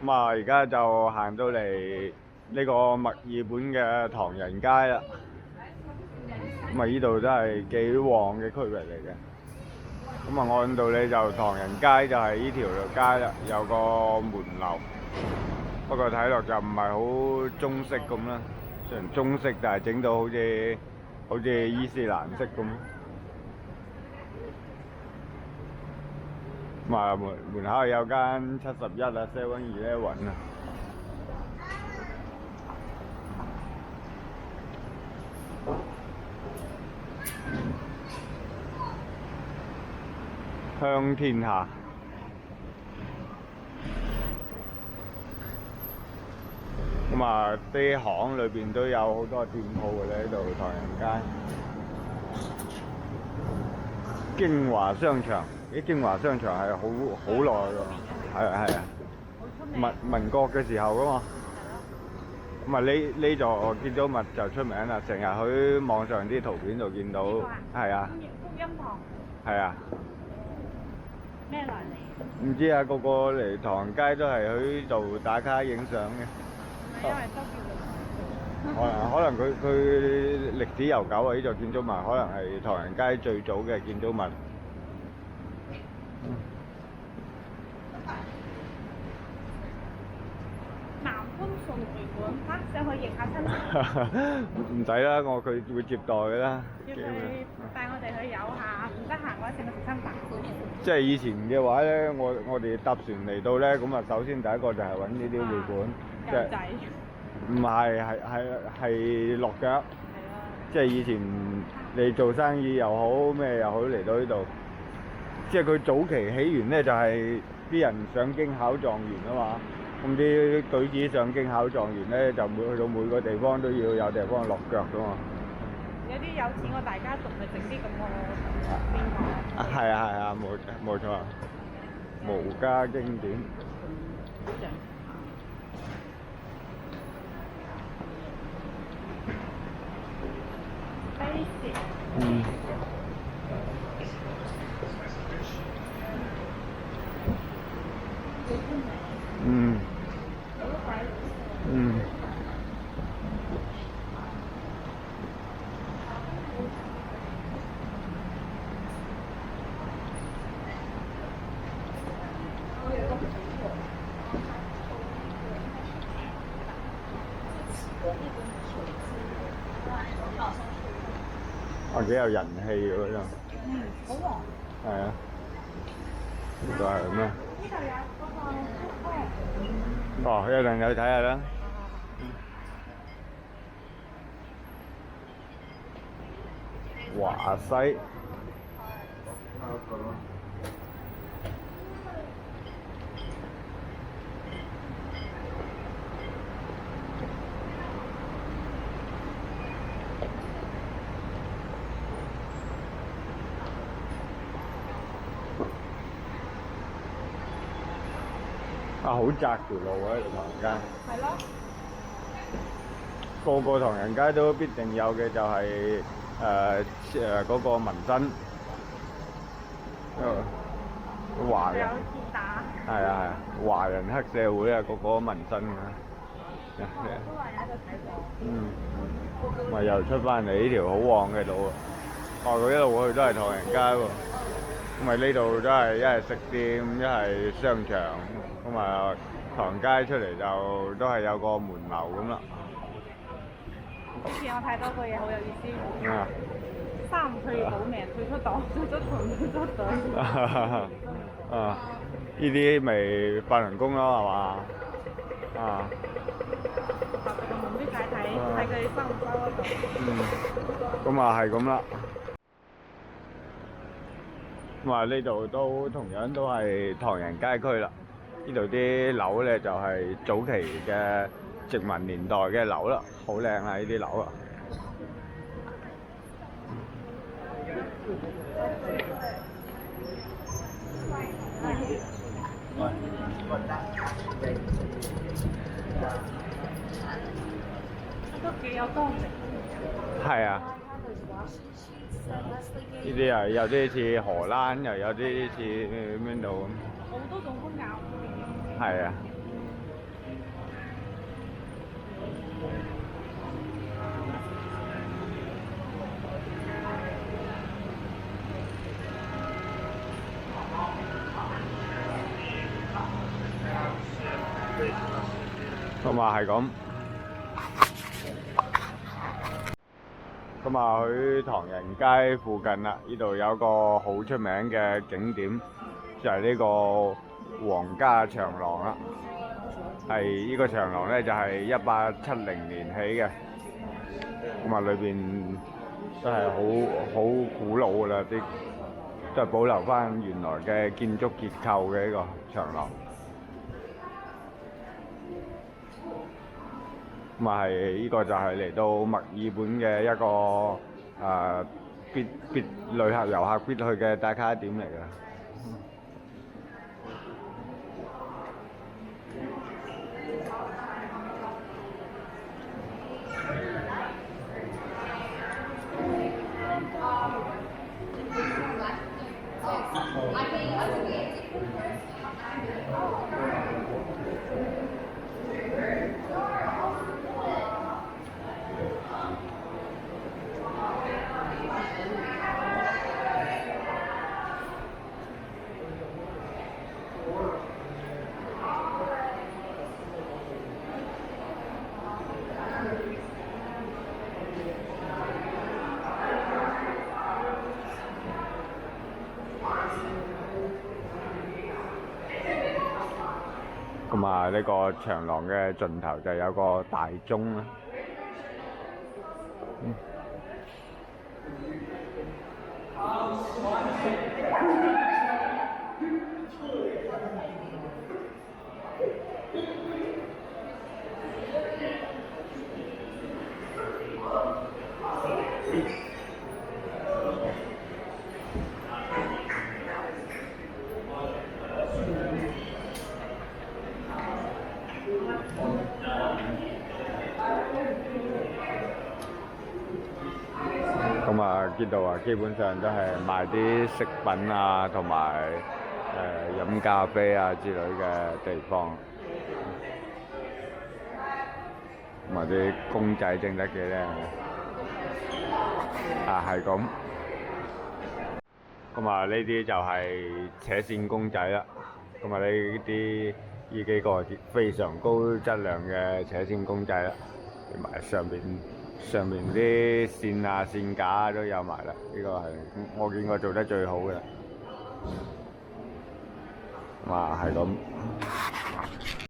咁啊，而家就行到嚟呢個墨爾本嘅唐人街啦。咁啊，呢度都係幾旺嘅區域嚟嘅。咁啊，按道理就唐人街就係呢條街啦，有個門樓。不過睇落就唔係好中式咁啦，雖然中式，但係整到好似伊斯蘭式咁。咁啊，門口有間71啊 7-Eleven 啊。香天下。咁啊，啲巷裏邊都有好多店鋪嘅咧，喺度唐人街。京華商場，京華商場係好耐㗎，係啊，民國嘅時候㗎嘛。咁啊，呢座建築物就出名啦，成日喺網上啲圖片度見到，係啊。福音堂。係啊。咩來嚟？唔知啊，個個嚟唐人街都係喺度打卡影相嘅。因為都叫可能佢歷史悠久啊！呢座建築物可能係唐人街最早嘅建築物。南豐送會館嚇，想去認下親。唔使啦，佢會接待嘅啦。要佢帶我哋去遊下，唔得閒嘅話請佢食餐飯。即係以前嘅話咧，我哋搭船嚟到咧，咁啊首先第一個就係揾呢啲會館，即係唔係落腳，即係以前你做生意又好咩又好嚟到呢度，即係佢早期起源咧就係啲人上京考狀元啊嘛，咁啲舉子上京考狀元咧就去到每個地方都要有地方落腳噶嘛。有啲有錢個大家族咪整啲咁嘅邊個？係啊，冇錯，無家經典。幾有人氣喎真係。好旺。係啊，呢個係咩？呢度有嗰個哦，一陣有去睇下啦。華西。好窄條路喺度唐人街。係咯。個唐人街都必定有嘅就係嗰個紋身。華人。有鐵打。係啊，華人黑社會啊，個紋身㗎。都話有喺度睇過。咪又出翻嚟呢條好旺嘅路啊！佢一路去都係唐人街喎。咁咪呢度都係一係食店，一係商場。咁啊，唐人街出嚟就都係有個門樓咁啦。之前我睇到個嘢好有意思。三退保命，退出黨，退出團，退出隊。呢啲咪法輪功咯，係嘛？個門啲睇佢收唔收嗰度。咁啊係咁啦。咁啊呢度都同樣都係唐人街區啦。呢度啲樓咧就係早期嘅殖民年代嘅樓啦，好靚啊！呢啲樓啊。都幾有當地。係啊。呢啲啊，有啲似荷蘭，又有啲似邊度咁。好多種風格。係啊。咁啊係咁。咁啊去唐人街附近啦，呢度有個好出名嘅景點，就係呢個皇家長廊啦。係呢個長廊咧就係1870年起嘅，咁啊裏邊都係好古老噶啦，啲都係保留翻原來嘅建築結構嘅呢個長廊。咁啊係呢個就係嚟到墨爾本嘅一個旅客遊客必去嘅打卡點嚟嘅。咁啊，呢個長廊嘅盡頭就有個大鐘啦。咁啊，呢度啊，基本上都係賣啲飾品啊，同埋飲咖啡啊之類嘅地方。同埋啲公仔整得幾靚嘅，係咁。咁啊，呢啲就係扯線公仔啦。咁啊，呢幾個非常高質量嘅扯線公仔啦，同埋上面啲線啊線架都有埋啦。呢個係我見過做得最好嘅。咁啊，係咁。